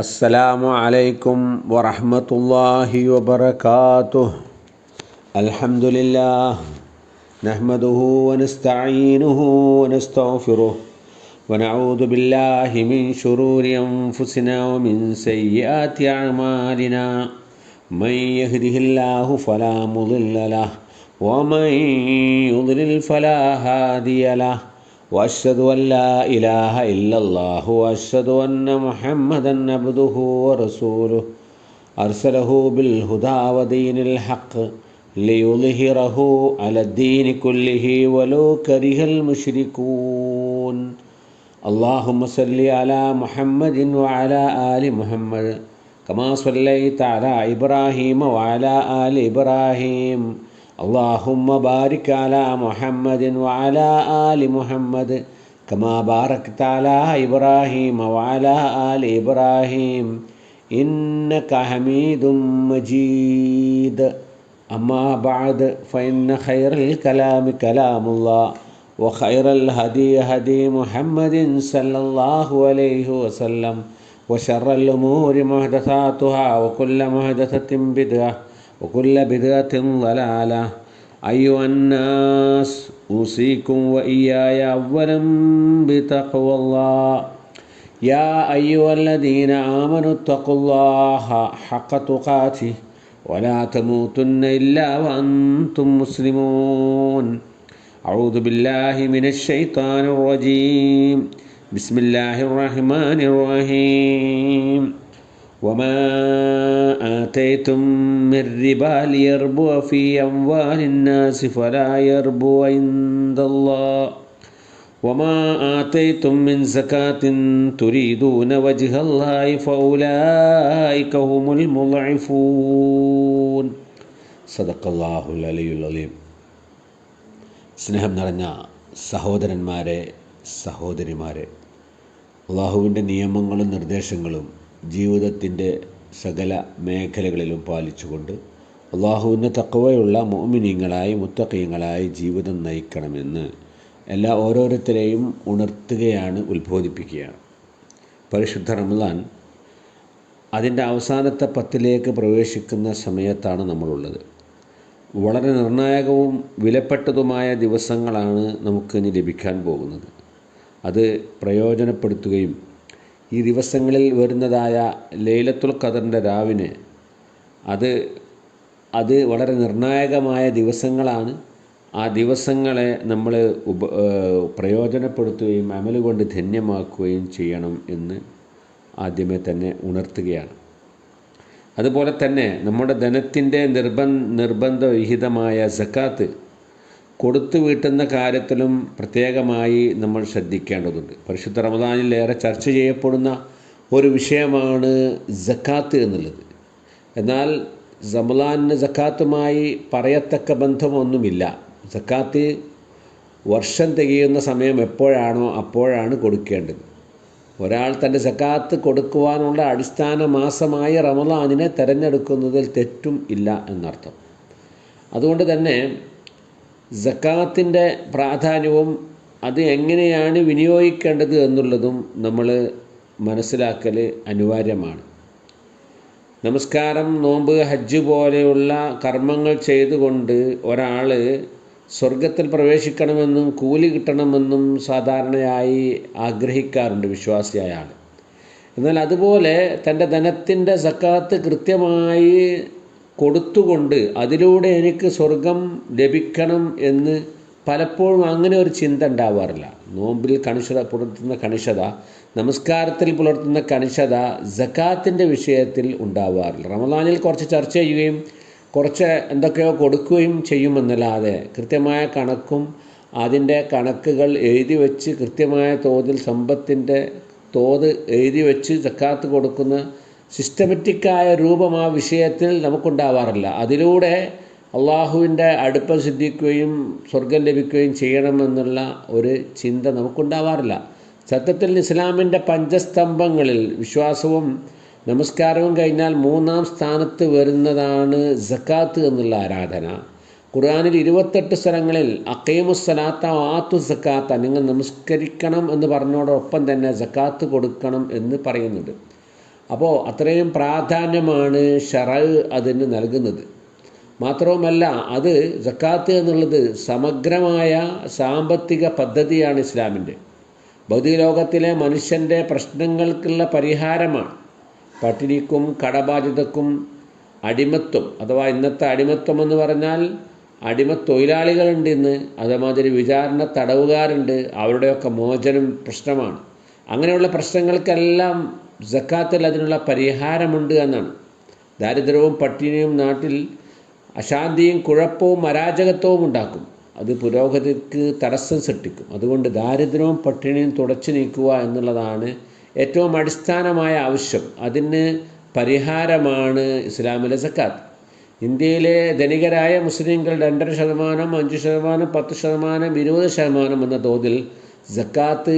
السلام عليكم ورحمة الله وبركاته. الحمد لله نحمده ونستعينه ونستغفره ونعوذ بالله من شرور أنفسنا ومن سيئات أعمالنا. من يهده الله فلا مضل له ومن يضلل فلا هادي له. وأشهد أن لا إله إلا الله وأشهد أن محمدا عبده ورسوله أرسله بالهدى ودين الحق ليظهره على الدين كله ولو كره المشركون. اللهم صل على محمد وعلى آل محمد كما صليت على إبراهيم وعلى آل إبراهيم. اللهم بارك على محمد وعلى آل محمد كما باركت على إبراهيم وعلى آل إبراهيم إنك حميد مجيد. أما بعد فإن خير الكلام كلام الله وخير الهدي هدي محمد صلى الله عليه وسلم وشر الأمور محدثاتها وكل محدثة بدعة وكل بدعة ضلالة. أيها الناس أوصيكم وإياي أولا بتقوى الله. يا أيها الذين آمنوا اتقوا الله حق تقاته ولا تموتن إلا وأنتم مسلمون. أعوذ بالله من الشيطان الرجيم. بسم الله الرحمن الرحيم. وما آتيتم من ربا ليربو في أموال الناس فلا يربو عند الله وما آتيتم من زكاة تريدون وجه الله فأولئك هم المضعفون. صدق الله العلي العظيم. സ്നേഹം നിറഞ്ഞ സഹോദരന്മാരെ, സഹോദരിമാരെ, അള്ളാഹുവിൻ്റെ നിയമങ്ങളും നിർദ്ദേശങ്ങളും ജീവിതത്തിൻ്റെ സകല മേഖലകളിലും പാലിച്ചുകൊണ്ട് അള്ളാഹുവിൻ്റെ തഖ്വയുള്ള മുഅ്മിനീങ്ങളായി മുത്തഖീങ്ങളായി ജീവിതം നയിക്കണമെന്ന് ഓരോരുത്തരെയും ഉണർത്തുകയാണ്, ഉത്ബോധിപ്പിക്കുകയാണ്. പരിശുദ്ധ റമദാൻ അതിൻ്റെ അവസാനത്തെ 10 പ്രവേശിക്കുന്ന സമയത്താണ് നമ്മളുള്ളത്. വളരെ നിർണായകവും വിലപ്പെട്ടതുമായ ദിവസങ്ങളാണ് നമുക്കിനി ലഭിക്കാൻ പോകുന്നത്. അത് പ്രയോജനപ്പെടുത്തുകയും ഈ ദിവസങ്ങളിൽ വരുന്നതായ ലൈലത്തുൽ ഖദറിൻ്റെ രാവിനെ അത് വളരെ നിർണായകമായ ദിവസങ്ങളാണ്. ആ ദിവസങ്ങളെ നമ്മൾ പ്രയോജനപ്പെടുത്തുകയും അമൽ കൊണ്ട് ധന്യമാക്കുകയും ചെയ്യണം എന്ന് ആദ്യമേ തന്നെ ഉണർത്തുകയാണ്. അതുപോലെ തന്നെ നമ്മുടെ ധനത്തിൻ്റെ നിർബന്ധ വിഹിതമായ സക്കാത്ത് കൊടുത്തു വീട്ടുന്ന കാര്യത്തിലും പ്രത്യേകമായി നമ്മൾ ശ്രദ്ധിക്കേണ്ടതുണ്ട്. പരിശുദ്ധ റമദാനിൽ ഏറെ ചർച്ച ചെയ്യപ്പെടുന്ന ഒരു വിഷയമാണ് സക്കാത്ത് എന്നുള്ളത്. എന്നാൽ റമദാനിന് സക്കാത്തുമായി പറയത്തക്ക ബന്ധമൊന്നുമില്ല. സക്കാത്ത് വർഷം തികയുന്ന സമയം എപ്പോഴാണോ അപ്പോഴാണ് കൊടുക്കേണ്ടത്. ഒരാൾ തൻ്റെ സക്കാത്ത് കൊടുക്കുവാനുള്ള അടിസ്ഥാന മാസമായ റമദാനിനെ തിരഞ്ഞെടുക്കുന്നതിൽ തെറ്റും ഇല്ല എന്നർത്ഥം. അതുകൊണ്ട് തന്നെ സക്കാത്തിൻ്റെ പ്രാധാന്യവും അത് എങ്ങനെയാണ് വിനിയോഗിക്കേണ്ടത് എന്നുള്ളതും നമ്മൾ മനസ്സിലാക്കൽ അനിവാര്യമാണ്. നമസ്കാരം, നോമ്പ്, ഹജ്ജ് പോലെയുള്ള കർമ്മങ്ങൾ ചെയ്തുകൊണ്ട് ഒരാൾ സ്വർഗത്തിൽ പ്രവേശിക്കണമെന്നും കൂലി കിട്ടണമെന്നും സാധാരണയായി ആഗ്രഹിക്കാറുണ്ട് വിശ്വാസിയായ ആൾ. എന്നാൽ അതുപോലെ തൻ്റെ ധനത്തിൻ്റെ സക്കാത്ത് കൃത്യമായി കൊടുത്തുകൊണ്ട് അതിലൂടെ എനിക്ക് സ്വർഗം ലഭിക്കണം എന്ന് പലപ്പോഴും അങ്ങനെ ഒരു ചിന്ത ഉണ്ടാവാറില്ല. നോമ്പിൽ പുലർത്തുന്ന കണിശത, നമസ്കാരത്തിൽ പുലർത്തുന്ന കണിശത സക്കാത്തിൻ്റെ വിഷയത്തിൽ ഉണ്ടാവാറില്ല. റമദാനിൽ കുറച്ച് ചർച്ച ചെയ്യുകയും കുറച്ച് എന്തൊക്കെയോ കൊടുക്കുകയും ചെയ്യുമെന്നല്ലാതെ കൃത്യമായ കണക്കും അതിൻ്റെ കണക്കുകൾ എഴുതി വെച്ച് കൃത്യമായ തോതിൽ സമ്പത്തിൻ്റെ തോത് എഴുതി വെച്ച് സക്കാത്ത് കൊടുക്കുന്ന സിസ്റ്റമാറ്റിക്കായ രൂപം ആ വിഷയത്തിൽ നമുക്കുണ്ടാവാറില്ല. അതിലൂടെ അള്ളാഹുവിൻ്റെ അടുപ്പം സിദ്ധിക്കുകയും സ്വർഗം ലഭിക്കുകയും ചെയ്യണമെന്നുള്ള ഒരു ചിന്ത നമുക്കുണ്ടാവാറില്ല. സത്യത്തിൽ ഇസ്ലാമിൻ്റെ പഞ്ചസ്തംഭങ്ങളിൽ വിശ്വാസവും നമസ്കാരവും കഴിഞ്ഞാൽ 3-ാം സ്ഥാനത്ത് വരുന്നതാണ് സക്കാത്ത് എന്നുള്ള ആരാധന. ഖുർആനിൽ 28 സ്ഥലങ്ങളിൽ അഖീമുസ്സലാത്ത ആത്തു സക്കാത്ത, നിങ്ങൾ നമസ്കരിക്കണം എന്ന് പറഞ്ഞതോടൊപ്പം തന്നെ സക്കാത്ത് കൊടുക്കണം എന്ന് പറയുന്നുണ്ട്. അപ്പോൾ അത്രയും പ്രാധാന്യമാണ് ശറഅ് അതിന് നൽകുന്നത്. മാത്രവുമല്ല, അത് സക്കാത്ത് എന്നുള്ളത് സമഗ്രമായ സാമ്പത്തിക പദ്ധതിയാണ് ഇസ്ലാമിൻ്റെ. ഭൗതിക ലോകത്തിലെ മനുഷ്യൻ്റെ പ്രശ്നങ്ങൾക്കുള്ള പരിഹാരമാണ്. പട്ടിണിക്കും കടബാധ്യതക്കും അടിമത്വം, അഥവാ ഇന്നത്തെ അടിമത്വം എന്ന് പറഞ്ഞാൽ അടിമത്തൊഴിലാളികളുണ്ട് ഇന്ന്, അതേമാതിരി വിചാരണ തടവുകാരുണ്ട്, അവരുടെയൊക്കെ മോചനം പ്രശ്നമാണ്. അങ്ങനെയുള്ള പ്രശ്നങ്ങൾക്കെല്ലാം സക്കാത്തിൽ അതിനുള്ള പരിഹാരമുണ്ട് എന്നാണ്. ദാരിദ്ര്യവും പട്ടിണിയും നാട്ടിൽ അശാന്തിയും കുഴപ്പവും അരാജകത്വവും ഉണ്ടാക്കും. അത് പുരോഗതിക്ക് തടസ്സം സൃഷ്ടിക്കും. അതുകൊണ്ട് ദാരിദ്ര്യവും പട്ടിണിയും തുടച്ചു നീക്കുക എന്നുള്ളതാണ് ഏറ്റവും അടിസ്ഥാനമായ ആവശ്യം. അതിന് പരിഹാരമാണ് ഇസ്ലാമിലെ സക്കാത്ത്. ഇന്ത്യയിലെ ധനികരായ മുസ്ലിങ്ങൾ 2.5%, 5%, 10%, 20% എന്ന തോതിൽ സക്കാത്ത്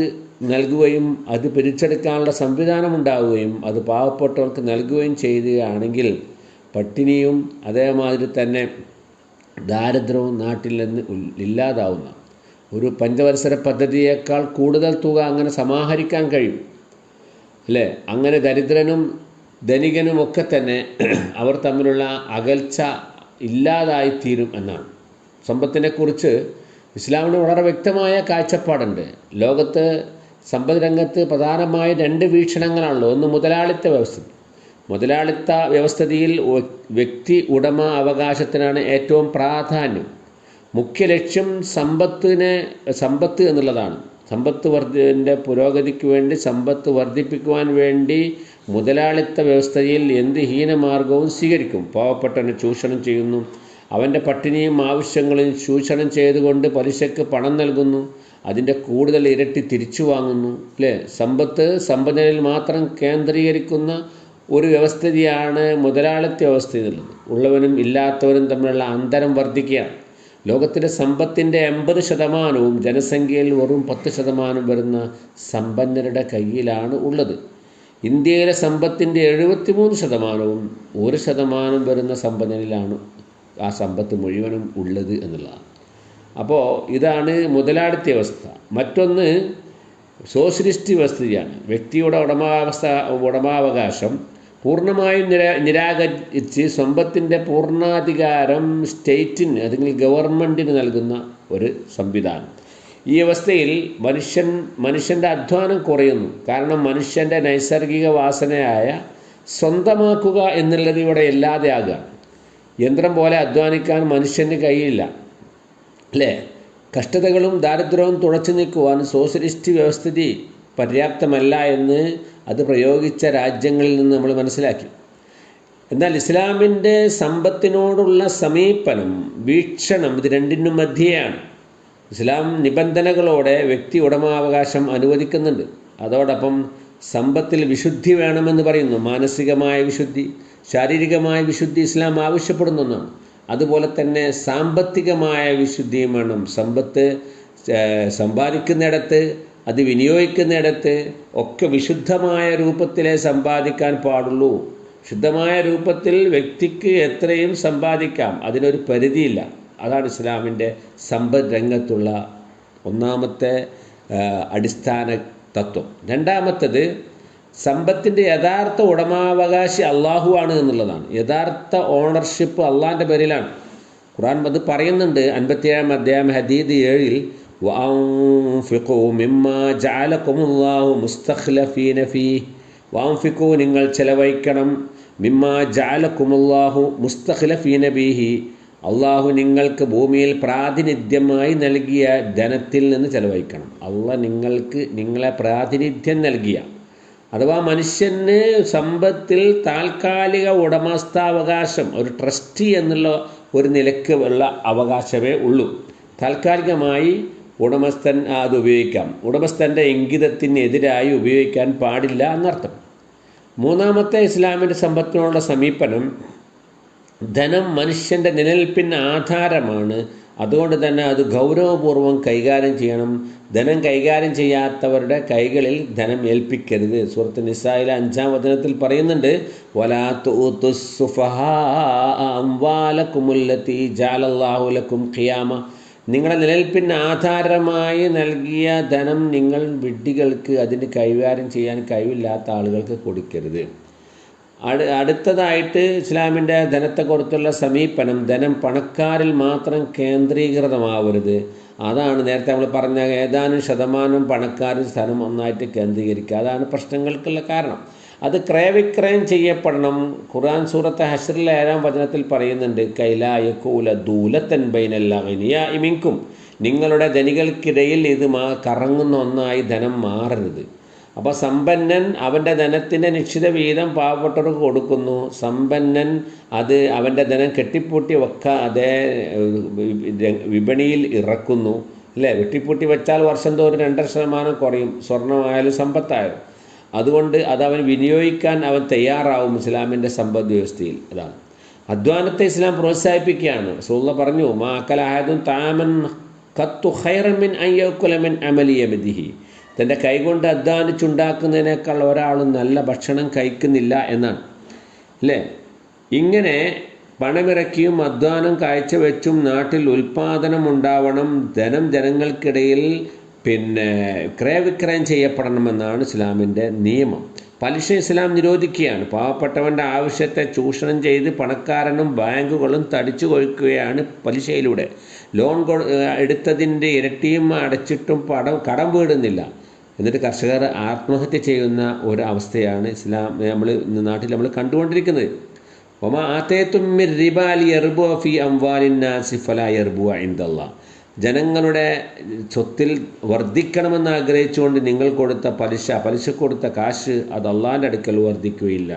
നൽകുകയും അത് പിരിച്ചെടുക്കാനുള്ള സംവിധാനം ഉണ്ടാവുകയും അത് പാവപ്പെട്ടവർക്ക് നൽകുകയും ചെയ്യുകയാണെങ്കിൽ പട്ടിണിയും അതേമാതിരി തന്നെ ദാരിദ്ര്യവും നാട്ടിൽ നിന്ന് ഇല്ലാതാവുന്ന ഒരു പഞ്ചവത്സര പദ്ധതിയേക്കാൾ കൂടുതൽ തുക അങ്ങനെ സമാഹരിക്കാൻ കഴിയും അല്ലേ? അങ്ങനെ ദരിദ്രനും ധനികനുമൊക്കെ തന്നെ അവർ തമ്മിലുള്ള അകൽച്ച ഇല്ലാതായിത്തീരും എന്നാണ്. സമ്പത്തിനെക്കുറിച്ച് ഇസ്ലാമിന് വളരെ വ്യക്തമായ കാഴ്ചപ്പാടുണ്ട്. ലോകത്ത് സമ്പദ് രംഗത്ത് പ്രധാനമായ 2 വീക്ഷണങ്ങളാണല്ലോ. ഒന്ന് മുതലാളിത്ത വ്യവസ്ഥ. മുതലാളിത്ത വ്യവസ്ഥിതിയിൽ വ്യക്തി ഉടമ അവകാശത്തിനാണ് ഏറ്റവും പ്രാധാന്യം. മുഖ്യ ലക്ഷ്യം സമ്പത്ത് എന്നുള്ളതാണ്. സമ്പത്ത് പുരോഗതിക്ക് വേണ്ടി, സമ്പത്ത് വർദ്ധിപ്പിക്കുവാൻ വേണ്ടി മുതലാളിത്ത വ്യവസ്ഥയിൽ എന്ത് ഹീനമാർഗവും സ്വീകരിക്കും. പാവപ്പെട്ടവനെ ചൂഷണം ചെയ്യുന്നു, അവൻ്റെ പട്ടിണിയും ആവശ്യങ്ങളും ചൂഷണം ചെയ്തുകൊണ്ട് പലിശക്ക് പണം നൽകുന്നു, അതിൻ്റെ കൂടുതൽ ഇരട്ടി തിരിച്ചു വാങ്ങുന്നു അല്ലേ? സമ്പന്നരിൽ മാത്രം കേന്ദ്രീകരിക്കുന്ന ഒരു വ്യവസ്ഥിതിയാണ് മുതലാളിത്ത വ്യവസ്ഥ എന്നുള്ളത്. ഉള്ളവനും ഇല്ലാത്തവരും തമ്മിലുള്ള അന്തരം വർദ്ധിക്കുകയാണ്. ലോകത്തിലെ സമ്പത്തിൻ്റെ 80% ജനസംഖ്യയിൽ വെറും 10% വരുന്ന സമ്പന്നരുടെ കയ്യിലാണ് ഉള്ളത്. ഇന്ത്യയിലെ സമ്പത്തിൻ്റെ 73% 1% വരുന്ന സമ്പന്നരിലാണ് ആ സമ്പത്ത് മുഴുവനും ഉള്ളത് എന്നുള്ളതാണ്. അപ്പോൾ ഇതാണ് മുതലാളിത്ത വ്യവസ്ഥ. മറ്റൊന്ന് സോഷ്യലിസ്റ്റ് വ്യവസ്ഥയാണ്. വ്യക്തിയുടെ ഉടമാവകാശം പൂർണ്ണമായും നിരാകരിച്ച് സമ്പത്തിൻ്റെ പൂർണ്ണാധികാരം സ്റ്റേറ്റിന് അല്ലെങ്കിൽ ഗവൺമെൻറ്റിന് നൽകുന്ന ഒരു സംവിധാനം. ഈ അവസ്ഥയിൽ മനുഷ്യൻ്റെ അധ്വാനം കുറയുന്നു. കാരണം മനുഷ്യൻ്റെ നൈസർഗിക വാസനയായ സ്വന്തമാക്കുക എന്നുള്ളത് ഇവിടെ ഇല്ലാതെയാകുക. യന്ത്രം പോലെ അധ്വാനിക്കാൻ മനുഷ്യന് കഴിയില്ല അല്ലേ? കഷ്ടതകളും ദാരിദ്ര്യവും തുടച്ചു നീക്കുവാൻ സോഷ്യലിസ്റ്റ് വ്യവസ്ഥിതി പര്യാപ്തമല്ല എന്ന് അത് പ്രയോഗിച്ച രാജ്യങ്ങളിൽ നിന്ന് നമ്മൾ മനസ്സിലാക്കി. എന്നാൽ ഇസ്ലാമിൻ്റെ സമ്പത്തിനോടുള്ള സമീപനം, വീക്ഷണം ഇത് രണ്ടിനും മധ്യേയാണ്. ഇസ്ലാം നിബന്ധനകളോടെ വ്യക്തി ഉടമാവകാശം അനുവദിക്കുന്നുണ്ട്. അതോടൊപ്പം സമ്പത്തിൽ വിശുദ്ധി വേണമെന്ന് പറയുന്നു. മാനസികമായ വിശുദ്ധി, ശാരീരികമായ വിശുദ്ധി ഇസ്ലാം ആവശ്യപ്പെടുന്ന ഒന്നാണ്. അതുപോലെ തന്നെ സാമ്പത്തികമായ വിശുദ്ധിയും വേണം. സമ്പത്ത് സമ്പാദിക്കുന്നിടത്ത്, അത് വിനിയോഗിക്കുന്നിടത്ത് ഒക്കെ വിശുദ്ധമായ രൂപത്തിലേ സമ്പാദിക്കാൻ പാടുള്ളൂ. ശുദ്ധമായ രൂപത്തിൽ വ്യക്തിക്ക് എത്രയും സമ്പാദിക്കാം, അതിനൊരു പരിധിയില്ല. അതാണ് ഇസ്ലാമിൻ്റെ സമ്പദ് രംഗത്തുള്ള ഒന്നാമത്തെ അടിസ്ഥാന തത്വം. രണ്ടാമത്തത് സമ്പത്തിൻ്റെ യഥാർത്ഥ ഉടമാവകാശി അള്ളാഹു ആണ് എന്നുള്ളതാണ്. യഥാർത്ഥ ഓണർഷിപ്പ് അള്ളാഹിൻ്റെ പേരിലാണ്. ഖുർആൻ അത് പറയുന്നുണ്ട്. 57 അധ്യായം ഹദീദ് 7 വഅൻഫിഖൂ മിമ്മാ ജഅലകുമുല്ലാഹു മുസ്തഖ്ലഫീന ഫീഹി. വഅൻഫിഖൂ നിങ്ങൾ ചെലവഴിക്കണം, മിമ്മാ ജഅലകുമുല്ലാഹു മുസ്തഖ്ലഫീന ബിഹി അള്ളാഹു നിങ്ങൾക്ക് ഭൂമിയിൽ പ്രാതിനിധ്യമായി നൽകിയ ധനത്തിൽ നിന്ന് ചെലവഴിക്കണം. നിങ്ങളെ പ്രാതിനിധ്യം നൽകിയ, അഥവാ മനുഷ്യന് സമ്പത്തിൽ താൽക്കാലിക ഉടമസ്ഥാവകാശം, ഒരു ട്രസ്റ്റി എന്നുള്ള ഒരു നിലയ്ക്ക് ഉള്ള അവകാശമേ ഉള്ളൂ. താൽക്കാലികമായി ഉടമസ്ഥൻ അത് ഉപയോഗിക്കാം. ഉടമസ്ഥൻ്റെ ഇംഗിതത്തിനെതിരായി ഉപയോഗിക്കാൻ പാടില്ല എന്നർത്ഥം. മൂന്നാമത്തെ ഇസ്ലാമിൻ്റെ സമ്പത്തിനുള്ള സമീപനം, ധനം മനുഷ്യൻ്റെ നിലനിൽപ്പിന് ആധാരമാണ്. അതുകൊണ്ട് തന്നെ അത് ഗൗരവപൂർവ്വം കൈകാര്യം ചെയ്യണം. ധനം കൈകാര്യം ചെയ്യാത്തവരുടെ കൈകളിൽ ധനം ഏൽപ്പിക്കരുത്. സൂറത്ത് നിസായിലെ 5-ാം വചനത്തിൽ പറയുന്നുണ്ട്, വലാ തുഉത്തുസ് സുഫഹാ അംവാലകുമുല്ലതി ജഅലല്ലാഹു ലക്കും ഖിയാമ. നിങ്ങളുടെ നിലനിൽപ്പിന് ആധാരമായി നൽകിയ ധനം നിങ്ങൾ വിഡ്ഢികൾക്ക്, അതിന് കൈകാര്യം ചെയ്യാൻ കഴിവില്ലാത്ത ആളുകൾക്ക് കൊടുക്കരുത്. അടുത്തതായിട്ട് ഇസ്ലാമിൻ്റെ ധനത്തെക്കുറിച്ചുള്ള സമീപനം, ധനം പണക്കാരിൽ മാത്രം കേന്ദ്രീകൃതമാവരുത്. അതാണ് നേരത്തെ നമ്മൾ പറഞ്ഞ ഏതാനും ശതമാനം പണക്കാരിൽ ധനം ഒന്നായിട്ട് കേന്ദ്രീകരിക്കുക. അതാണ് പ്രശ്നങ്ങൾക്കുള്ള കാരണം. അത് ക്രയവിക്രയം ചെയ്യപ്പെടണം. ഖുർആൻ സൂറത്ത് ഹശ്റിലെ 7-ാം വചനത്തിൽ പറയുന്നുണ്ട്, കൈലായക്കൂല ദൂലത്തൻ ബൈനൽ അഗ്നിയാഇ മിൻകും, നിങ്ങളുടെ ധനികൾക്കിടയിൽ ഇത് കറങ്ങുന്ന ഒന്നായി ധനം മാറരുത്. അപ്പോൾ സമ്പന്നൻ അവൻ്റെ ധനത്തിൻ്റെ നിശ്ചിത വീതം പാവപ്പെട്ടവർക്ക് കൊടുക്കുന്നു. സമ്പന്നൻ അത് അവൻ്റെ ധനം കെട്ടിപ്പൂട്ടി വെക്കാതെ വിപണിയിൽ ഇറക്കുന്നു. അല്ലേ? വെട്ടിപ്പൂട്ടി വെച്ചാൽ വർഷം തോറും 2.5% കുറയും, സ്വർണ്ണമായാലും സമ്പത്തായാലും. അതുകൊണ്ട് അതവൻ വിനിയോഗിക്കാൻ അവൻ തയ്യാറാവും ഇസ്ലാമിൻ്റെ സമ്പദ് വ്യവസ്ഥയിൽ. അതാണ് അധ്വാനത്തെ ഇസ്ലാം പ്രോത്സാഹിപ്പിക്കുകയാണ്. റസൂലുള്ളാഹി പറഞ്ഞു, മാ അക്കല അഹദുൻ തഅമൻ ഖത്തു ഖൈറൻ മിൻ അൻ യഅകുല മിൻ അമലി യദിഹി, തൻ്റെ കൈകൊണ്ട് അധ്വാനിച്ചുണ്ടാക്കുന്നതിനേക്കാൾ ഒരാളും നല്ല ഭക്ഷണം കഴിക്കുന്നില്ല എന്നാണ്. അല്ലേ? ഇങ്ങനെ പണമിറക്കിയും അധ്വാനം കാഴ്ചവെച്ചും നാട്ടിൽ ഉൽപ്പാദനം ഉണ്ടാവണം. ധനം ജനങ്ങൾക്കിടയിൽ ക്രയവിക്രയം ചെയ്യപ്പെടണമെന്നാണ് ഇസ്ലാമിൻ്റെ നിയമം. പലിശ ഇസ്ലാം നിരോധിക്കുകയാണ്. പാവപ്പെട്ടവൻ്റെ ആവശ്യത്തെ ചൂഷണം ചെയ്ത് പണക്കാരനും ബാങ്കുകളും തടിച്ചു കൊഴുക്കുകയാണ് പലിശയിലൂടെ. ലോൺ എടുത്തതിൻ്റെ ഇരട്ടിയും അടച്ചിട്ടും കടം വീടുന്നില്ല. എന്നിട്ട് കർഷകർ ആത്മഹത്യ ചെയ്യുന്ന ഒരു അവസ്ഥയാണ് നാട്ടിൽ നമ്മൾ കണ്ടുകൊണ്ടിരിക്കുന്നത്. ഒമാ ആതേതും മിർ റിബാ ലിയർബു ഫീ അംവാലിൻ നാസി ഫലാ യർബു ഇൻദല്ലാഹ്, ജനങ്ങളുടെ സ്വത്തിൽ വർദ്ധിക്കണമെന്ന് ആഗ്രഹിച്ചുകൊണ്ട് നിങ്ങൾ കൊടുത്ത പലിശ കൊടുത്ത കാശ് അത് അള്ളാഹിൻ്റെ അടുക്കൽ വർദ്ധിക്കുകയില്ല.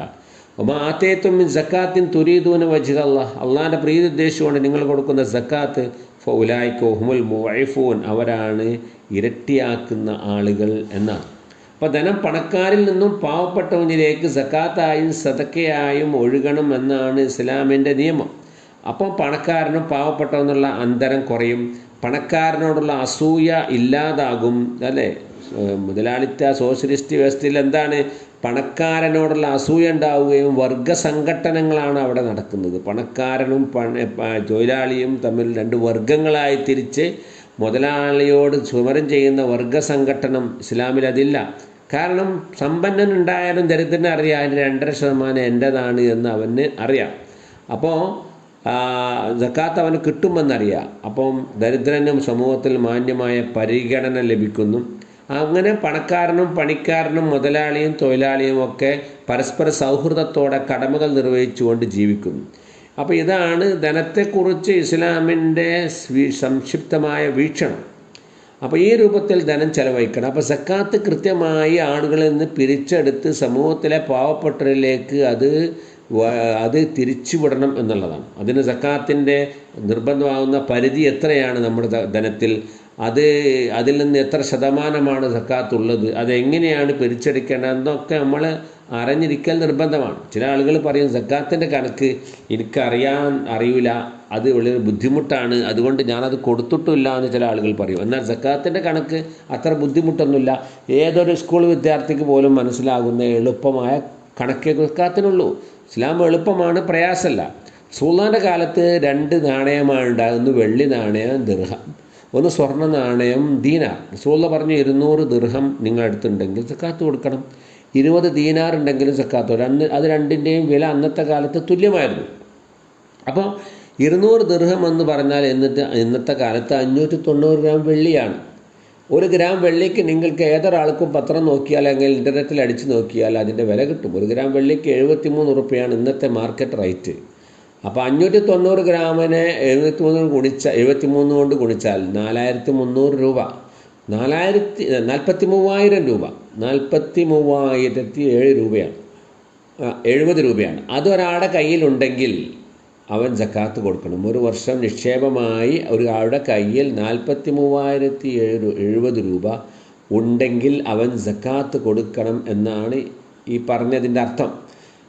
ഒമാ ആതേതും മിൻ സക്കാത്തിൻ തുരീദൂന വജ്ഹ അല്ലാഹ്, അള്ളാഹിൻ്റെ പ്രീതി ഉദ്ദേശിച്ചുകൊണ്ട് നിങ്ങൾ കൊടുക്കുന്ന സക്കാത്ത് ഫഉലൈക ഹുമുൽ മുഅഫൂൻ, അവരാണ് ഇരട്ടിയാക്കുന്ന ആളുകൾ എന്നാണ്. അപ്പോൾ ധനം പണക്കാരിൽ നിന്നും പാവപ്പെട്ടവനിലേക്ക് സക്കാത്തായും സദക്കയായും ഒഴുകണം എന്നാണ് ഇസ്ലാമിൻ്റെ നിയമം. അപ്പോൾ പണക്കാരനും പാവപ്പെട്ടവനുള്ള അന്തരം കുറയും, പണക്കാരനോടുള്ള അസൂയ ഇല്ലാതാകും. അല്ലേ? മുതലാളിത്ത സോഷ്യലിസ്റ്റ് വ്യവസ്ഥയിൽ എന്താണ്? പണക്കാരനോടുള്ള അസൂയ ഉണ്ടാവുകയും വർഗ സംഘട്ടനങ്ങളാണ് അവിടെ നടക്കുന്നത്. പണക്കാരനും തൊഴിലാളിയും തമ്മിൽ 2 വർഗങ്ങളായി തിരിച്ച് മുതലാളിയോട് സമരം ചെയ്യുന്ന വർഗ സംഘട്ടനം ഇസ്ലാമിൽ അതില്ല. കാരണം സമ്പന്നനുണ്ടായാലും ദരിദ്രനെ അറിയാം, അതിൻ്റെ 2.5% എൻ്റേതാണ് എന്ന് അവന് അറിയാം. അപ്പോൾ സക്കാത്ത് അവന് കിട്ടുമെന്നറിയാം. അപ്പം ദരിദ്രനും സമൂഹത്തിൽ മാന്യമായ പരിഗണന ലഭിക്കുന്നു. അങ്ങനെ പണക്കാരനും പണിക്കാരനും മുതലാളിയും തൊഴിലാളിയും ഒക്കെ പരസ്പര സൗഹൃദത്തോടെ കടമകൾ നിർവഹിച്ചുകൊണ്ട് ജീവിക്കുന്നു. അപ്പോൾ ഇതാണ് ധനത്തെക്കുറിച്ച് ഇസ്ലാമിൻ്റെ സംക്ഷിപ്തമായ വീക്ഷണം. അപ്പോൾ ഈ രൂപത്തിൽ ധനം ചെലവഴിക്കണം. അപ്പോൾ സക്കാത്ത് കൃത്യമായി ആളുകളിൽ നിന്ന് പിരിച്ചെടുത്ത് സമൂഹത്തിലെ പാവപ്പെട്ടവരിലേക്ക് അത് തിരിച്ചുവിടണം എന്നുള്ളതാണ്. അതിന് സക്കാത്തിൻ്റെ നിർബന്ധമാകുന്ന പരിധി എത്രയാണ് നമ്മുടെ ധനത്തിൽ, അതിൽ നിന്ന് എത്ര ശതമാനമാണ് സക്കാത്ത് ഉള്ളത്, അതെങ്ങനെയാണ് പിരിച്ചെടുക്കേണ്ടതെന്നൊക്കെ നമ്മൾ അറിഞ്ഞിരിക്കൽ നിർബന്ധമാണ്. ചില ആളുകൾ പറയും സക്കാത്തിൻ്റെ കണക്ക് അറിയില്ല, അത് വളരെ ബുദ്ധിമുട്ടാണ്, അതുകൊണ്ട് ഞാനത് കൊടുത്തിട്ടില്ല എന്ന് ചില ആളുകൾ പറയും. എന്നാൽ സക്കാത്തിൻ്റെ കണക്ക് അത്ര ബുദ്ധിമുട്ടൊന്നുമില്ല. ഏതൊരു സ്കൂൾ വിദ്യാർത്ഥിക്ക് പോലും മനസ്സിലാകുന്ന എളുപ്പമായ കണക്കേ സക്കാത്തിനുള്ളൂ. ഇസ്ലാം എളുപ്പമാണ്, പ്രയാസമല്ല. റസൂലുള്ളാഹിന്റെ കാലത്ത് 2 നാണയമാണ് ഉണ്ടാകുന്നത്, വെള്ളി നാണയം ദിർഹം, ഒന്ന് സ്വർണ്ണ നാണയം ദീനാർ. റസൂലുള്ളാഹി പറഞ്ഞു 200 ദിർഹം നിങ്ങളടുത്തുണ്ടെങ്കിൽ സക്കാത്ത് കൊടുക്കണം, 20 ദീനാർ ഉണ്ടെങ്കിലും സക്കാത്ത് കൊടുക്കണം. അത് രണ്ടിൻ്റെയും വില അന്നത്തെ കാലത്ത് തുല്യമായിരുന്നു. അപ്പോൾ 200 ദിർഹം എന്ന് പറഞ്ഞാൽ ഇന്നത്തെ കാലത്ത് 590 ഗ്രാം വെള്ളിയാണ്. 1 ഗ്രാം വെള്ളിക്ക് നിങ്ങൾക്ക് ഏതൊരാൾക്കും പത്രം നോക്കിയാൽ അല്ലെങ്കിൽ ഇൻ്റർനെറ്റിൽ അടിച്ച് നോക്കിയാൽ അതിൻ്റെ വില കിട്ടും. 1 ഗ്രാം വെള്ളിക്ക് 73 റുപ്യയാണ് ഇന്നത്തെ മാർക്കറ്റ് റേറ്റ്. അപ്പോൾ 590 ഗ്രാമിനെ 73 കൊണ്ട് ഗുണിച്ചാൽ 4300 രൂപ, 43,000 രൂപ, 43,007 രൂപയാണ്, 70 രൂപയാണ്. അതൊരാളുടെ കയ്യിലുണ്ടെങ്കിൽ അവൻ സക്കാത്ത് കൊടുക്കണം. ഒരു വർഷം നിക്ഷേപമായി ഒരാളുടെ കയ്യിൽ 43,070 രൂപ ഉണ്ടെങ്കിൽ അവൻ സക്കാത്ത് കൊടുക്കണം എന്നാണ് ഈ പറഞ്ഞതിൻ്റെ അർത്ഥം.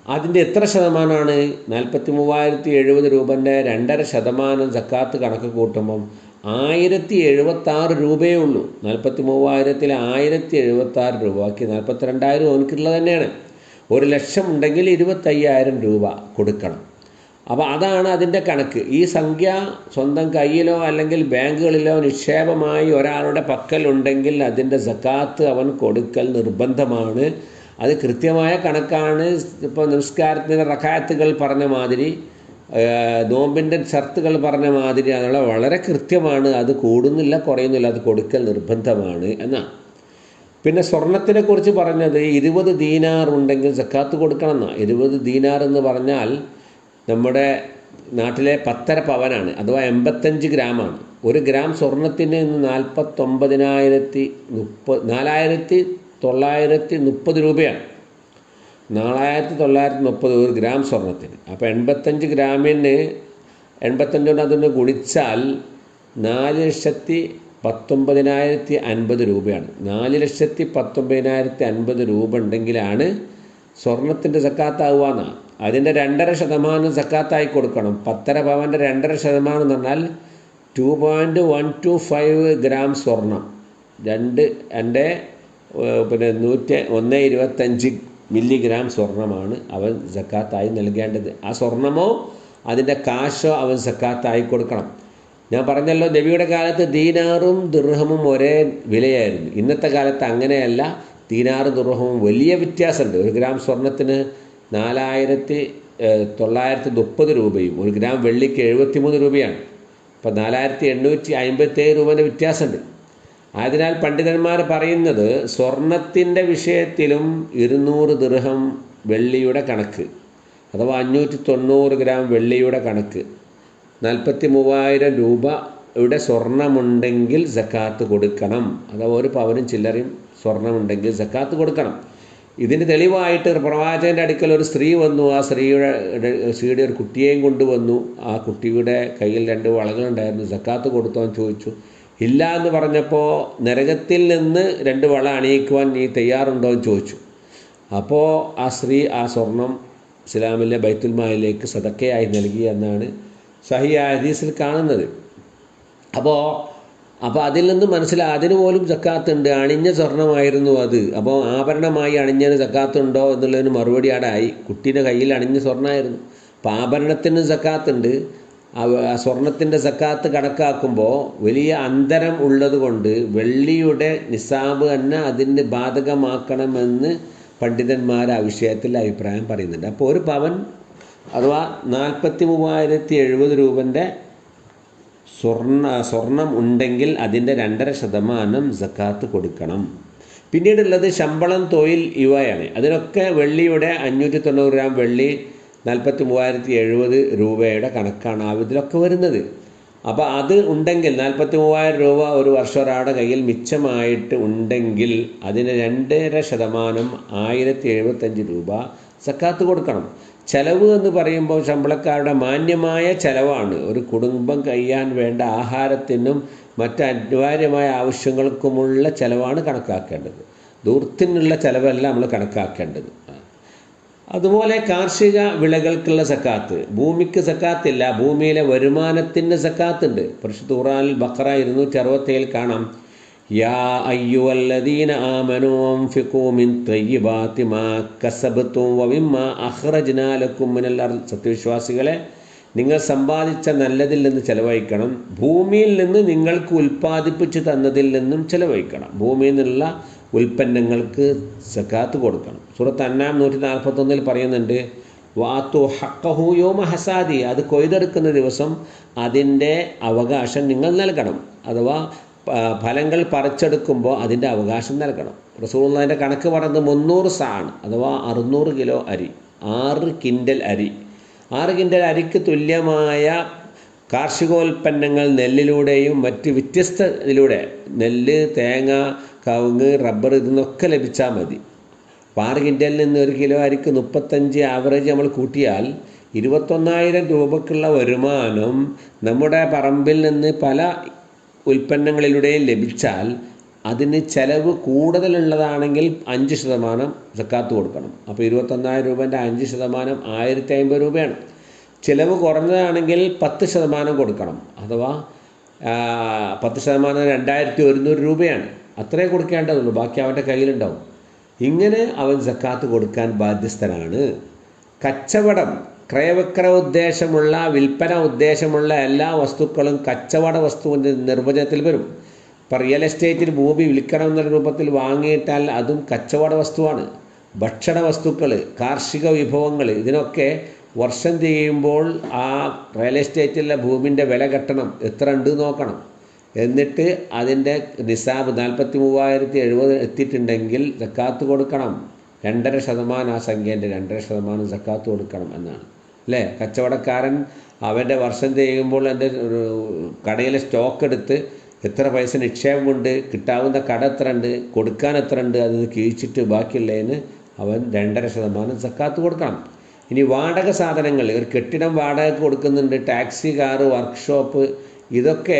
അതിൻ്റെ എത്ര ശതമാനമാണ്? 43,070 രൂപൻ്റെ 2.5% സക്കാത്ത് കണക്ക് കൂട്ടുമ്പം 1076 രൂപയേ ഉള്ളൂ. 43,000-ൽ 1076 രൂപ, ബാക്കി 42,000 അവനക്കുള്ളത് തന്നെയാണ്. 1,00,000 ഉണ്ടെങ്കിൽ 25,000 രൂപ കൊടുക്കണം. അപ്പോൾ അതാണ് അതിൻ്റെ കണക്ക്. ഈ സംഖ്യ സ്വന്തം കയ്യിലോ അല്ലെങ്കിൽ ബാങ്കുകളിലോ നിക്ഷേപമായി ഒരാളുടെ പക്കലുണ്ടെങ്കിൽ അതിൻ്റെ സക്കാത്ത് അവൻ കൊടുക്കൽ നിർബന്ധമാണ്. അത് കൃത്യമായ കണക്കാണ്. ഇപ്പോൾ നിസ്കാരത്തിൻ്റെ റകാഅത്തുകൾ പറഞ്ഞ മാതിരി, നോമ്പിൻ്റെ ഷർത്തുകൾ പറഞ്ഞ മാതിരി അതുള്ള വളരെ കൃത്യമാണ്. അത് കൂടുന്നില്ല കുറയുന്നില്ല, അത് കൊടുക്കൽ നിർബന്ധമാണ് എന്നാണ്. പിന്നെ സ്വർണത്തിനെ കുറിച്ച് പറഞ്ഞത് 20 ദീനാർ ഉണ്ടെങ്കിൽ സക്കാത്ത് കൊടുക്കണം എന്നാണ്. 20 ദീനാർ എന്ന് പറഞ്ഞാൽ നമ്മുടെ നാട്ടിലെ 10.5 പവനാണ്, അഥവാ 85 ഗ്രാമാണ്. 1 ഗ്രാം സ്വർണത്തിന് ഇന്ന് 4,930 രൂപയാണ്. 4,930 1 ഗ്രാം സ്വർണത്തിന്. അപ്പോൾ 85 ഗ്രാമിന് 85 കൊണ്ട് അതിന് ഗുണിച്ചാൽ 4,19,050 രൂപയാണ്. 4,19,050 രൂപ ഉണ്ടെങ്കിലാണ് സ്വർണത്തിൻ്റെ സക്കാത്താവുകയെന്നാണ്. അതിൻ്റെ 2.5% സക്കാത്തായി കൊടുക്കണം. 10.5 പവൻ്റെ 2.5% എന്ന് പറഞ്ഞാൽ 2.125 ഗ്രാം സ്വർണം, 125 മില്ലിഗ്രാം സ്വർണമാണ് അവൻ സക്കാത്തായി നൽകേണ്ടത്. ആ സ്വർണമോ അതിൻ്റെ കാശോ അവൻ സക്കാത്തായി കൊടുക്കണം. ഞാൻ പറഞ്ഞല്ലോ, നബിയുടെ കാലത്ത് ദീനാറും ദിർഹമും ഒരേ വിലയായിരുന്നു. ഇന്നത്തെ കാലത്ത് അങ്ങനെയല്ല. ദീനാറും ദിർഹമും വലിയ വ്യത്യാസമുണ്ട്. 1 ഗ്രാം സ്വർണത്തിന് 4,930 രൂപയും 1 ഗ്രാം വെള്ളിക്ക് 73 രൂപയാണ്. അപ്പോൾ 4,857 രൂപേൻ്റെ വ്യത്യാസമുണ്ട്. അതിനാൽ പണ്ഡിതന്മാർ പറയുന്നത് സ്വർണത്തിൻ്റെ വിഷയത്തിലും 200 ദിർഹം വെള്ളിയുടെ കണക്ക്, അഥവാ 590 ഗ്രാം വെള്ളിയുടെ കണക്ക്, 43,000 രൂപയുടെ സ്വർണമുണ്ടെങ്കിൽ സക്കാത്ത് കൊടുക്കണം. അഥവാ 1 പവനും ചില്ലറയും സ്വർണമുണ്ടെങ്കിൽ സക്കാത്ത് കൊടുക്കണം. ഇതിന് തെളിവായിട്ട് പ്രവാചകൻ്റെ അടുക്കൽ ഒരു സ്ത്രീ വന്നു. ആ സ്ത്രീയുടെ ഒരു കുട്ടിയെയും കൊണ്ടുവന്നു. ആ കുട്ടിയുടെ കയ്യിൽ 2 വളകളുണ്ടായിരുന്നു. സക്കാത്ത് കൊടുത്തോ എന്ന് ചോദിച്ചു. ഇല്ല എന്ന് പറഞ്ഞപ്പോൾ നരകത്തിൽ നിന്ന് 2 വള അണിയിക്കുവാൻ നീ തയ്യാറുണ്ടോ എന്ന് ചോദിച്ചു. അപ്പോൾ ആ സ്ത്രീ ആ സ്വർണം ഇസ്ലാമിലെ ബൈത്തുൽ മാലിലേക്ക് സദക്കയായി നൽകി എന്നാണ് സഹിഹ ഹദീസിൽ കാണുന്നത്. അപ്പോൾ അതിൽ നിന്ന് അതിന് പോലും സക്കാത്തുണ്ട്. അണിഞ്ഞ സ്വർണ്ണമായിരുന്നു അത്. അപ്പോൾ ആഭരണമായി അണിഞ്ഞതിന് സക്കാത്തുണ്ടോ എന്നുള്ളതിന് മറുപടി അവിടെ ആയി. കുട്ടീൻ്റെ കയ്യിൽ അണിഞ്ഞ സ്വർണ്ണമായിരുന്നു. അപ്പോൾ ആഭരണത്തിന് സക്കാത്തുണ്ട്. ആ സ്വർണത്തിൻ്റെ സക്കാത്ത് കണക്കാക്കുമ്പോൾ വലിയ അന്തരം ഉള്ളത് കൊണ്ട് വെള്ളിയുടെ നിസാബ് തന്നെ അതിന് ബാധകമാക്കണമെന്ന് പണ്ഡിതന്മാർ ആ വിഷയത്തിൽ അഭിപ്രായം പറയുന്നുണ്ട്. അപ്പോൾ 1 പവൻ അഥവാ 43,070 രൂപൻ്റെ സ്വർണം ഉണ്ടെങ്കിൽ അതിൻ്റെ 2.5% സക്കാത്ത് കൊടുക്കണം. പിന്നീടുള്ളത് ശമ്പളം, തൊഴിൽ, ഇവയാണ്. അതിനൊക്കെ വെള്ളിയുടെ 590 ഗ്രാം വെള്ളി 43,070 രൂപയുടെ കണക്കാണ് ഇതിലൊക്കെ വരുന്നത്. അപ്പോൾ അത് ഉണ്ടെങ്കിൽ 43,000 രൂപ ഒരു വർഷം ഒരാളുടെ കയ്യിൽ മിച്ചമായിട്ട് ഉണ്ടെങ്കിൽ അതിന് 2.5% 1,075 രൂപ സക്കാത്ത് കൊടുക്കണം. ചെലവ് എന്ന് പറയുമ്പോൾ ശമ്പളക്കാരുടെ മാന്യമായ ചെലവാണ്. ഒരു കുടുംബം കഴിയാൻ വേണ്ട ആഹാരത്തിനും മറ്റ് അനിവാര്യമായ ആവശ്യങ്ങൾക്കുമുള്ള ചെലവാണ് കണക്കാക്കേണ്ടത്. ദൂരത്തിനുള്ള ചെലവല്ല നമ്മൾ കണക്കാക്കേണ്ടത്. അതുപോലെ കാർഷിക വിളകൾക്കുള്ള സക്കാത്ത്, ഭൂമിക്ക് സക്കാത്തില്ല, ഭൂമിയിലെ വരുമാനത്തിന് സക്കാത്തുണ്ട്. പരിശുദ്ധ ഖുർആനിൽ ബഖറ 267 കാണാം, യാ അയ്യുഹല്ലദീന ആമനൂ അൻഫിഖൂ മിൻ ത്വയ്യിബാതി മാ കസബ്തും വമിമ്മാ അഖ്റജ്നാ ലക്കും മിനൽ അർദ്. സത്യവിശ്വാസികളെ, നിങ്ങൾ സമ്പാദിച്ച നല്ലതിൽ നിന്ന് ചെലവഴിക്കണം, ഭൂമിയിൽ നിന്ന് നിങ്ങൾക്ക് ഉൽപ്പാദിപ്പിച്ച് തന്നതിൽ നിന്നും ചെലവഴിക്കണം. ഭൂമിയിൽ നിന്നുള്ള ഉൽപ്പന്നങ്ങൾക്ക് സക്കാത്ത് കൊടുക്കണം. സൂറത്ത് അൻആം 141 പറയുന്നുണ്ട്, വാത്തു ഹഖഹു യൗമ ഹസാദി, അത് കൊയ്തെടുക്കുന്ന ദിവസം അതിൻ്റെ അവകാശം നിങ്ങൾ നൽകണം. അഥവാ ഫലങ്ങൾ പറിച്ചെടുക്കുമ്പോൾ അതിൻ്റെ അവകാശം നൽകണം. റസൂലുള്ളാഹിൻ്റെ കണക്ക് പറയുന്നത് 300 സാണ്, അഥവാ 600 കിലോ അരി, 6 കിൻഡൽ അരി. 6 കിൻഡൽ അരിക്ക് തുല്യമായ കാർഷികോൽപ്പന്നങ്ങൾ നെല്ലിലൂടെയും മറ്റ് വ്യത്യസ്തയിലൂടെ, നെല്ല്, തേങ്ങ, കവുങ്ങ്, റബ്ബർ, ഇതിന്നൊക്കെ ലഭിച്ചാൽ മതി. 6 കിൻഡലിൽ നിന്ന് 1 കിലോ അരിക്ക് 35 ആവറേജ് നമ്മൾ കൂട്ടിയാൽ 21,000 രൂപക്കുള്ള വരുമാനം നമ്മുടെ പറമ്പിൽ നിന്ന് പല ഉൽപ്പന്നങ്ങളിലൂടെയും ലഭിച്ചാൽ അതിന് ചിലവ് കൂടുതലുള്ളതാണെങ്കിൽ 5% സക്കാത്ത് കൊടുക്കണം. അപ്പോൾ 21,000 രൂപേൻ്റെ 5% 1,050 രൂപയാണ്. ചിലവ് കുറഞ്ഞതാണെങ്കിൽ 10% കൊടുക്കണം. അഥവാ 10% 2,100 രൂപയാണ്. അത്രേ കൊടുക്കേണ്ടതുള്ളൂ, ബാക്കി അവൻ്റെ കയ്യിലുണ്ടാവും. ഇങ്ങനെ അവൻ സക്കാത്ത് കൊടുക്കാൻ ബാധ്യസ്ഥനാണ്. കച്ചവടം, ക്രയവിക്രയ ഉദ്ദേശമുള്ള, വിൽപ്പന ഉദ്ദേശമുള്ള എല്ലാ വസ്തുക്കളും കച്ചവട വസ്തുവിൻ്റെ നിർവചനത്തിൽ വരും. ഇപ്പോൾ റിയൽ എസ്റ്റേറ്റിൽ ഭൂമി വിൽക്കണമെന്ന രൂപത്തിൽ വാങ്ങിയിട്ടാൽ അതും കച്ചവട വസ്തുവാണ്. ഭക്ഷണ വസ്തുക്കൾ, കാർഷിക വിഭവങ്ങൾ, ഇതിനൊക്കെ വർഷം ചെയ്യുമ്പോൾ ആ റിയൽ എസ്റ്റേറ്റിലെ ഭൂമിൻ്റെ വില കെട്ടണം, എത്ര ഉണ്ട് നോക്കണം. എന്നിട്ട് അതിൻ്റെ നിസാബ് 43,070 എത്തിയിട്ടുണ്ടെങ്കിൽ സക്കാത്ത് കൊടുക്കണം. 2.5% ആ സംഖ്യേൻ്റെ 2.5% സക്കാത്ത് കൊടുക്കണം എന്നാണ് അല്ലേ. കച്ചവടക്കാരൻ അവൻ്റെ വർഷം ചെയ്യുമ്പോൾ എൻ്റെ കടയിലെ സ്റ്റോക്ക് എടുത്ത് എത്ര പൈസ നിക്ഷേപമുണ്ട്, കിട്ടാവുന്ന കട എത്ര ഉണ്ട്, കൊടുക്കാൻ എത്ര ഉണ്ട്, അത് കിഴിച്ചിട്ട് ബാക്കിയുള്ളതിന് അവൻ 2.5% സക്കാത്ത് കൊടുക്കണം. ഇനി വാടക സാധനങ്ങൾ, ഒരു കെട്ടിടം വാടകയ്ക്ക് കൊടുക്കുന്നുണ്ട്, ടാക്സി, കാറ്, വർക്ക്ഷോപ്പ്, ഇതൊക്കെ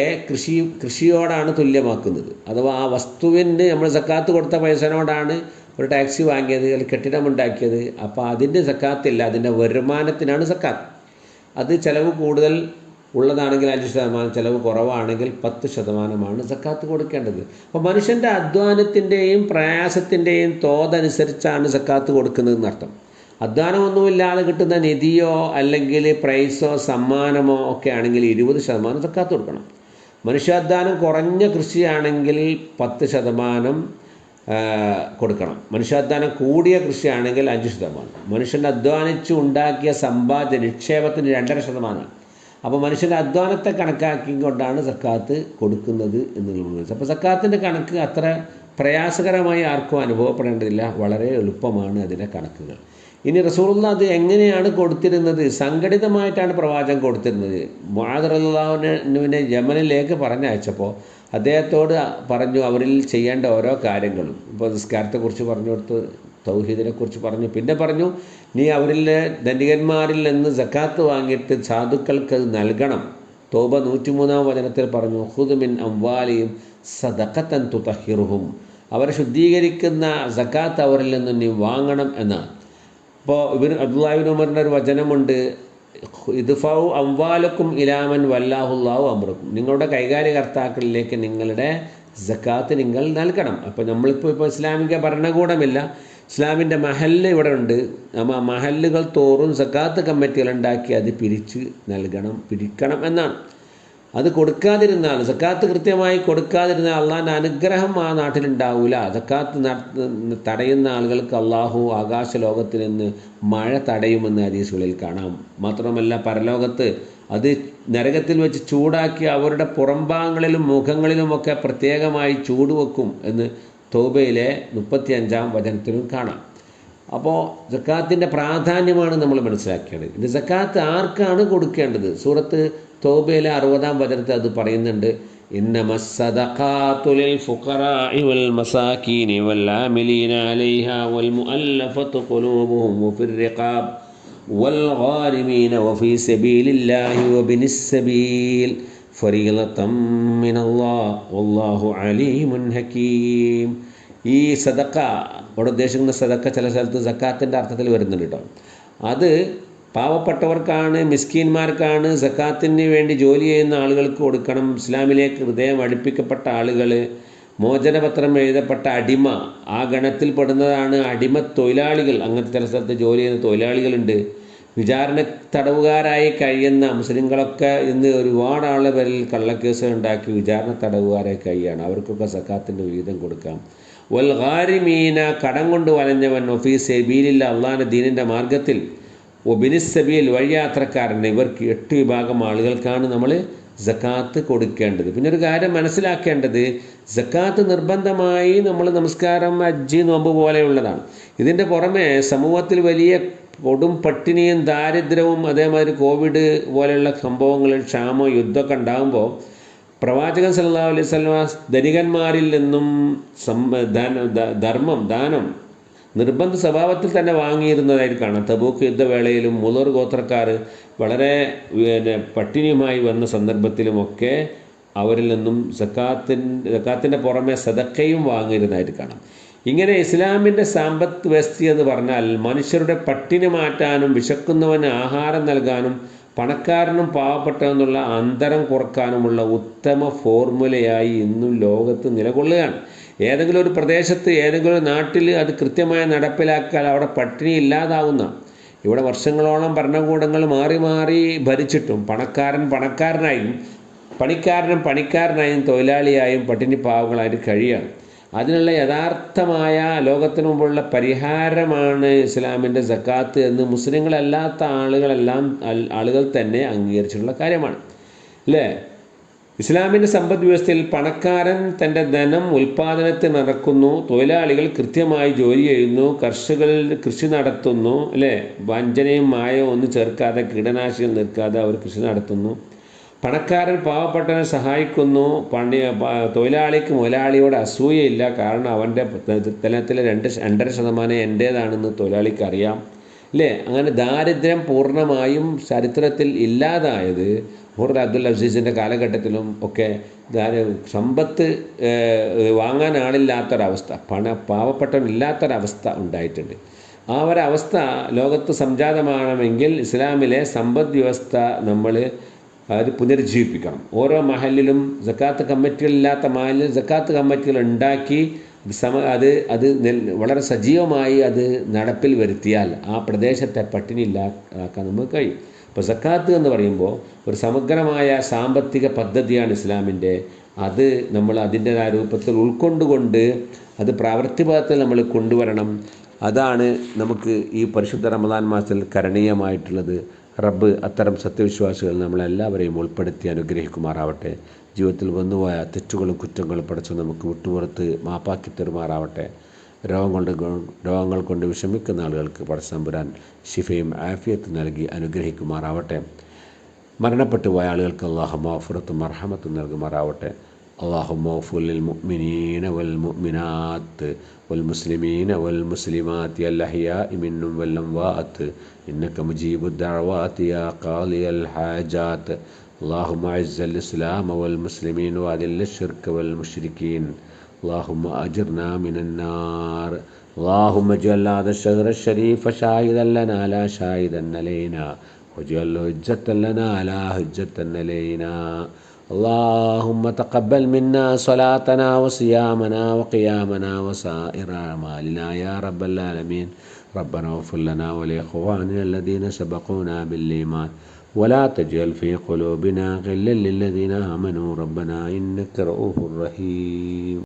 കൃഷിയോടാണ് തുല്യമാക്കുന്നത്. അഥവാ ആ വസ്തുവിന് നമ്മൾ സക്കാത്ത് കൊടുത്ത പൈസനോടാണ് ഒരു ടാക്സി വാങ്ങിയത്, അല്ലെങ്കിൽ കെട്ടിടമുണ്ടാക്കിയത്. അപ്പോൾ അതിൻ്റെ സക്കാത്തില്ല, അതിൻ്റെ വരുമാനത്തിനാണ് സക്കാത്ത്. അത് ചിലവ് കൂടുതൽ ഉള്ളതാണെങ്കിൽ 5%, ചിലവ് കുറവാണെങ്കിൽ 10%മാണ് സക്കാത്ത് കൊടുക്കേണ്ടത്. അപ്പോൾ മനുഷ്യൻ്റെ അധ്വാനത്തിൻ്റെയും പ്രയാസത്തിൻ്റെയും തോതനുസരിച്ചാണ് സക്കാത്ത് കൊടുക്കുന്നതെന്നർത്ഥം. അധ്വാനമൊന്നുമില്ലാതെ കിട്ടുന്ന നിധിയോ അല്ലെങ്കിൽ പ്രൈസോ സമ്മാനമോ ഒക്കെ ആണെങ്കിൽ 20% സക്കാത്ത് കൊടുക്കണം. മനുഷ്യാധ്വാനം കുറഞ്ഞ കൃഷിയാണെങ്കിൽ 10% കൊടുക്കണം. മനുഷ്യാധ്വാനം കൂടിയ കൃഷിയാണെങ്കിൽ 5%. മനുഷ്യൻ്റെ അധ്വാനിച്ച് ഉണ്ടാക്കിയ സമ്പാദ്യ നിക്ഷേപത്തിന് 2.5%. അപ്പോൾ മനുഷ്യൻ്റെ അധ്വാനത്തെ കണക്കാക്കിക്കൊണ്ടാണ് സക്കാത്ത് കൊടുക്കുന്നത് എന്നുള്ളത്. അപ്പോൾ സക്കാത്തിൻ്റെ കണക്ക് അത്ര പ്രയാസകരമായി ആർക്കും അനുഭവപ്പെടേണ്ടതില്ല, വളരെ എളുപ്പമാണ് അതിൻ്റെ കണക്കുകൾ. ഇനി റസൂലുള്ളാഹി അത് എങ്ങനെയാണ് കൊടുത്തിരുന്നത്? സംഘടിതമായിട്ടാണ് പ്രവാചകൻ കൊടുത്തിരുന്നത്. മുആദ് റളിയല്ലാഹുവിനെ യമനിലേക്ക് പറഞ്ഞയച്ചപ്പോൾ അദ്ദേഹത്തോട് പറഞ്ഞു അവരിൽ ചെയ്യേണ്ട ഓരോ കാര്യങ്ങളും. ഇപ്പോൾ നിസ്കാരത്തെക്കുറിച്ച് പറഞ്ഞു കൊടുത്തു, തൗഹീദിനെക്കുറിച്ച് പറഞ്ഞു, പിന്നെ പറഞ്ഞു നീ അവരിൽ ധനികന്മാരിൽ നിന്ന് സക്കാത്ത് വാങ്ങിയിട്ട് സാധുക്കൾക്ക് നൽകണം. തൗബ 103-ാം വചനത്തിൽ പറഞ്ഞു ഖുദ് മിൻ അംവാലിഹിം സദഖത്തൻ തുതഹിറുഹും, അവരെ ശുദ്ധീകരിക്കുന്ന സക്കാത്ത് അവരിൽ നിന്ന് നീ വാങ്ങണം എന്നാണ്. അപ്പോൾ അബ്ദുല്ലാഹി ഇബ്നു ഉമറിൻ്റെ ഒരു വചനമുണ്ട്, ഇദ്ഫഉ അംവാലക്കും ഇലാമൻ വല്ലാഹുല്ലാഹു അംറക്കും, നിങ്ങളുടെ കൈകാര്യകർത്താക്കളിലേക്ക് നിങ്ങളുടെ സക്കാത്ത് നിങ്ങൾ നൽകണം. അപ്പോൾ നമ്മളിപ്പോൾ ഇസ്ലാമിക ഭരണകൂടമില്ല, ഇസ്ലാമിൻ്റെ മഹല്ല് ഇവിടെ ഉണ്ട്. നമ്മൾ മഹല്ലുകൾ തോറും സക്കാത്ത് കമ്മിറ്റികൾ ഉണ്ടാക്കി അത് പിരിക്കണം എന്നാണ്. അത് കൊടുക്കാതിരുന്നാൽ, സക്കാത്ത് കൃത്യമായി കൊടുക്കാതിരുന്നാൽ അള്ളാഹിൻ്റെ അനുഗ്രഹം ആ നാട്ടിലുണ്ടാവില്ല. സക്കാത്ത് തടയുന്ന ആളുകൾക്ക് അള്ളാഹു ആകാശ ലോകത്തിൽ നിന്ന് മഴ തടയുമെന്ന് ഹദീസുകളിൽ കാണാം. മാത്രമല്ല പരലോകത്ത് അത് നരകത്തിൽ വെച്ച് ചൂടാക്കി അവരുടെ പുറംഭാഗങ്ങളിലും മുഖങ്ങളിലുമൊക്കെ പ്രത്യേകമായി ചൂടുവെക്കും എന്ന് തൗബയിലെ 35-ാം വചനത്തിലും കാണാം. അപ്പോൾ സക്കാത്തിൻ്റെ പ്രാധാന്യമാണ് നമ്മൾ മനസ്സിലാക്കേണ്ടത്. ഇത് സക്കാത്ത് ആർക്കാണ് കൊടുക്കേണ്ടത്? സൂറത്ത് തൗബയിലെ 60-ാം വചനത്തിൽ അത് പറയുന്നുണ്ട്, ഇന്നമസ്സദഖാതു ലിൽ ഫുഖറാഇ വൽ മസാകീനി വൽ ആമിലീന അലൈഹാ വൽ മുഅല്ലഫതു ഖുലൂബുഹും വഫിർ റിഖാബ് വൽ ഗാരിമീന വഫീ സബീലില്ലാഹി വബിനിസ് സബീൽ ഫരീളതൻ മിനല്ലാഹ് വല്ലാഹു അലീമുൻ ഹകീം. ഈ സദഖ ഇവിടെ ഉദ്ദേശിക്കുന്ന സദഖ ചില സ്ഥലത്ത് സക്കാത്തിൻ്റെ അർത്ഥത്തിൽ വരുന്നുണ്ട് കേട്ടോ. അത് പാവപ്പെട്ടവർക്കാണ്, മിസ്കീന്മാർക്കാണ്, സക്കാത്തിന് വേണ്ടി ജോലി ചെയ്യുന്ന ആളുകൾക്ക് കൊടുക്കണം. ഇസ്ലാമിലേക്ക് ഹൃദയം അടുപ്പിക്കപ്പെട്ട ആളുകൾ, മോചനപത്രം എഴുതപ്പെട്ട അടിമ, ആ ഗണത്തിൽ പെടുന്നതാണ് അടിമ തൊഴിലാളികൾ. അങ്ങനത്തെ ചില സ്ഥലത്ത് ജോലി ചെയ്യുന്ന തൊഴിലാളികളുണ്ട്. വിചാരണ തടവുകാരായി കഴിയുന്ന മുസ്ലിങ്ങളൊക്കെ ഇന്ന് ഒരുപാട് ആളുടെ പേരിൽ കള്ളക്കേസ് ഉണ്ടാക്കി വിചാരണ തടവുകാരായി കഴിയാണ്. അവർക്കൊക്കെ സക്കാത്തിൻ്റെ വിഹിതം കൊടുക്കാം. വൽ ഗാരിമീന, കടം കൊണ്ട് വലഞ്ഞവൻ, വഫീ സബീലില്ല, അള്ളാഹിൻ്റെ ദീനിൻ്റെ മാർഗത്തിൽ, വബിനിസ് സബീൽ, വഴിയാത്രക്കാരൻ, ഇവർക്ക് 8 വിഭാഗം ആളുകൾക്കാണ് നമ്മൾ സക്കാത്ത് കൊടുക്കേണ്ടത്. പിന്നെ ഒരു കാര്യം മനസ്സിലാക്കേണ്ടത്, സക്കാത്ത് നിർബന്ധമായി നമ്മൾ നമസ്കാരം, ഹജ്ജ്, നോമ്പ് പോലെയുള്ളതാണ്. ഇതിൻ്റെ പുറമെ സമൂഹത്തിൽ വലിയ കൊടും പട്ടിണിയും ദാരിദ്ര്യവും അതേമാതിരി കോവിഡ് പോലെയുള്ള സംഭവങ്ങളിൽ ക്ഷാമോ യുദ്ധമൊക്കെ ഉണ്ടാകുമ്പോൾ പ്രവാചകൻ സല്ലല്ലാഹു അലൈഹി വസല്ലം ധനികന്മാരിൽ നിന്നും ദാനം നിർബന്ധ സ്വഭാവത്തിൽ തന്നെ വാങ്ങിയിരുന്നതായിട്ട് കാണാം. തബൂക്ക് യുദ്ധവേളയിലും മുളർ ഗോത്രക്കാർ വളരെ പട്ടിണിയുമായി വന്ന സന്ദർഭത്തിലുമൊക്കെ അവരിൽ നിന്നും സക്കാത്തിൻ്റെ പുറമെ സദക്കയും വാങ്ങിയിരുന്നതായിട്ട് കാണാം. ഇങ്ങനെ ഇസ്ലാമിൻ്റെ സമ്പത്ത് വ്യവസ്ഥ എന്ന് പറഞ്ഞാൽ മനുഷ്യരുടെ പട്ടിണി മാറ്റാനും വിശക്കുന്നവന് ആഹാരം നൽകാനും പണക്കാരനും പാവപ്പെട്ടവെന്നുള്ള അന്തരം കുറക്കാനുമുള്ള ഉത്തമ ഫോർമുലയായി ഇന്നും ലോകത്ത് നിലകൊള്ളുകയാണ്. ഏതെങ്കിലും ഒരു പ്രദേശത്ത്, ഏതെങ്കിലും ഒരു നാട്ടിൽ അത് കൃത്യമായി നടപ്പിലാക്കിയാൽ അവിടെ പട്ടിണി ഇല്ലാതാവുന്ന, ഇവിടെ വർഷങ്ങളോളം ഭരണകൂടങ്ങൾ മാറി മാറി ഭരിച്ചിട്ടും പണക്കാരനായും പണിക്കാരനായും തൊഴിലാളിയായും പട്ടിണി പാവങ്ങളായിട്ട് കഴിയുകയാണ്. അതിനുള്ള യഥാർത്ഥമായ ലോകത്തിന് മുമ്പുള്ള പരിഹാരമാണ് ഇസ്ലാമിൻ്റെ സക്കാത്ത് എന്ന് മുസ്ലിങ്ങളല്ലാത്ത ആളുകൾ തന്നെ അംഗീകരിച്ചിട്ടുള്ള കാര്യമാണ് അല്ലേ? ഇസ്ലാമിൻ്റെ സമ്പദ് വ്യവസ്ഥയിൽ പണക്കാരൻ തൻ്റെ ധനം ഉൽപ്പാദനത്തിന് ഇറക്കുന്നു, തൊഴിലാളികൾ കൃത്യമായി ജോലി ചെയ്യുന്നു, കർഷകർ കൃഷി നടത്തുന്നു അല്ലേ? വഞ്ചനയും മായവും ഒന്നും ചേർക്കാതെ കീടനാശികൾ നിൽക്കാതെ അവർ കൃഷി നടത്തുന്നു. പണക്കാരൻ പാവപ്പെട്ടവനെ സഹായിക്കുന്നു. തൊഴിലാളിക്ക് മുതലാളിയോട് അസൂയയില്ല, കാരണം അവൻ്റെ തലത്തിലെ 2.5% എൻ്റേതാണെന്ന് തൊഴിലാളിക്ക് അറിയാം അല്ലേ? അങ്ങനെ ദാരിദ്ര്യം പൂർണ്ണമായും ചരിത്രത്തിൽ ഇല്ലാതായത് അബ്ദുൽ അസീസിൻ്റെ കാലഘട്ടത്തിലും ഒക്കെ സമ്പത്ത് വാങ്ങാൻ ആളില്ലാത്തൊരവസ്ഥ, പാവപ്പെട്ടവനില്ലാത്തൊരവസ്ഥ ഉണ്ടായിട്ടുണ്ട്. ആ ഒരവസ്ഥ ലോകത്ത് സംജാതമാണെങ്കിൽ ഇസ്ലാമിലെ സമ്പദ് വ്യവസ്ഥ നമ്മൾ അത് പുനരുജ്ജീവിപ്പിക്കണം. ഓരോ മഹലിലും സക്കാത്ത് കമ്മിറ്റികളില്ലാത്ത മഹലിൽ സക്കാത്ത് കമ്മിറ്റികൾ ഉണ്ടാക്കി അത് വളരെ സജീവമായി അത് നടപ്പിൽ വരുത്തിയാൽ ആ പ്രദേശത്തെ പട്ടിണി ഇല്ലാതാക്കാൻ നമുക്ക് കഴിയും. അപ്പോൾ സക്കാത്ത് എന്ന് പറയുമ്പോൾ ഒരു സമഗ്രമായ സാമ്പത്തിക പദ്ധതിയാണ് ഇസ്ലാമിൻ്റെ. അത് നമ്മൾ അതിൻ്റെതായ രൂപത്തിൽ ഉൾക്കൊണ്ടുകൊണ്ട് അത് പ്രാവർത്തികത്തിൽ നമ്മൾ കൊണ്ടുവരണം. അതാണ് നമുക്ക് ഈ പരിശുദ്ധ റമദാൻ മാസത്തിൽ കരണീയമായിട്ടുള്ളത്. റബ്ബ് അത്തരം സത്യവിശ്വാസികൾ നമ്മളെല്ലാവരെയും ഉൾപ്പെടുത്തി അനുഗ്രഹിക്കുമാറാവട്ടെ. ജീവിതത്തിൽ വന്നുപോയ തെറ്റുകളും കുറ്റങ്ങളും പഠിച്ച് നമുക്ക് വിട്ടുപുറത്ത് മാപ്പാക്കി തരുമാറാവട്ടെ. രോഗങ്ങൾ കൊണ്ട് വിഷമിക്കുന്ന ആളുകൾക്ക് പടച്ചതമ്പുരാൻ ശിഫയും ആഫിയത്തും നൽകി അനുഗ്രഹിക്കുമാറാവട്ടെ. മരണപ്പെട്ടു പോയ ആളുകൾക്ക് അല്ലാഹു മഗ്ഫിറത്തും മർഹമത്തും നൽകുമാറാവട്ടെ. اللهم اغفر للمؤمنين والمؤمنات والمسلمين والمسلمات الأحياء منهم والأموات إنك مجيب الدعوات يا قاضي الحاجات. اللهم أعز الإسلام والمسلمين وأذل الشرك والمشركين. اللهم أجرنا من النار. اللهم اجعل هذا الشهر الشريف شاهدا لنا لا شاهدا علينا، واجعله حجة لنا لا حجة علينا. اللهم تقبل منا صلاتنا وصيامنا وقيامنا وسائر أعمالنا يا رب العالمين. ربنا اغفر لنا ولإخواننا الذين سبقونا بالإيمان ولا تجعل في قلوبنا غلا للذين آمنوا ربنا إنك رؤوف رحيم.